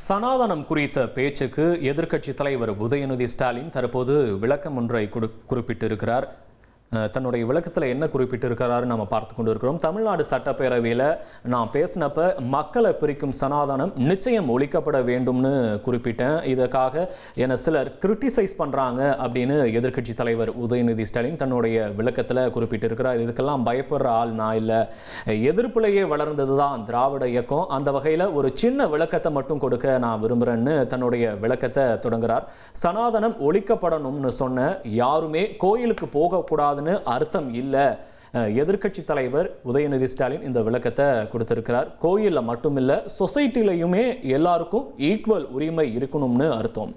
சனாதனம் குறித்த பேச்சுக்கு எதிர்க்கட்சி தலைவர் உதயநிதி ஸ்டாலின் தற்போது விளக்கம் ஒன்றை குறிப்பிட்டிருக்கிறார். தன்னுடைய விளக்கத்தில் என்ன குறிப்பிட்டிருக்கிறாரு நம்ம பார்த்து கொண்டு இருக்கிறோம். தமிழ்நாடு சட்டப்பேரவையில் நான் பேசினப்ப மக்களை பிரிக்கும் சனாதனம் நிச்சயம் ஒழிக்கப்பட வேண்டும்னு குறிப்பிட்டேன். இதற்காக என்னை சிலர் கிரிட்டிசைஸ் பண்ணுறாங்க அப்படின்னு எதிர்க்கட்சி தலைவர் உதயநிதி ஸ்டாலின் தன்னுடைய விளக்கத்தில் குறிப்பிட்டிருக்கிறார். இதுக்கெல்லாம் பயப்படுற ஆள் நான் இல்லை, எதிர்ப்புலையே வளர்ந்தது தான் திராவிட இயக்கம். அந்த வகையில் ஒரு சின்ன விளக்கத்தை மட்டும் கொடுக்க நான் விரும்புகிறேன்னு தன்னுடைய விளக்கத்தை தொடங்குகிறார். சனாதனம் ஒழிக்கப்படணும்னு சொன்ன யாருமே கோயிலுக்கு போகக்கூடாது அர்த்தம் இல்லை. எதிர்க்கட்சி தலைவர் உதயநிதி ஸ்டாலின் இந்த விளக்கத்தை கொடுத்திருக்கிறார். கோயிலில் மட்டுமில்லை, சொசைட்டிலையுமே எல்லாருக்கும் ஈக்குவல் உரிமை இருக்கணும்னு அர்த்தம்.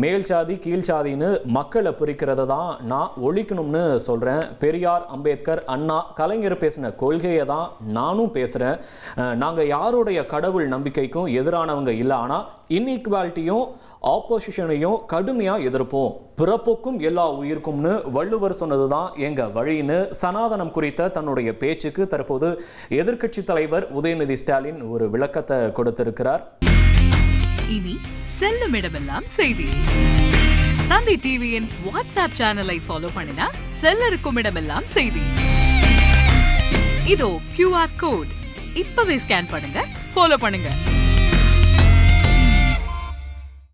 மேல் சாதி கீழ் சாதின்னு மக்களை பிரிக்கிறத தான் நான் ஒழிக்கணும்னு சொல்கிறேன். பெரியார், அம்பேத்கர், அண்ணா, கலைஞர் பேசின கொள்கையை தான் நானும் பேசுகிறேன். நாங்கள் யாருடைய கடவுள் நம்பிக்கைக்கும் எதிரானவங்க இல்லை, ஆனால் இன்இக்வாலிட்டியும் ஆப்போசிஷனையும் கடுமையாக எதிர்ப்போம். பிறப்புக்கும் எல்லா உயிருக்கும்னு வள்ளுவர் சொன்னது தான் எங்கள் வழின்னு சனாதனம் குறித்த தன்னுடைய பேச்சுக்கு தற்போது எதிர்க்கட்சி தலைவர் உதயநிதி ஸ்டாலின் ஒரு விளக்கத்தை கொடுத்திருக்கிறார். இனி செல்லும் இடமெல்லாம் செய்தி. தந்தி டிவியின் வாட்ஸ்அப் சேனலை ஃபாலோ பண்ணினா செல்ல இருக்கும் இடமெல்லாம் செய்தி. இதோ QR கோட் இப்பவே ஸ்கேன் பண்ணுங்க, ஃபாலோ பண்ணுங்க.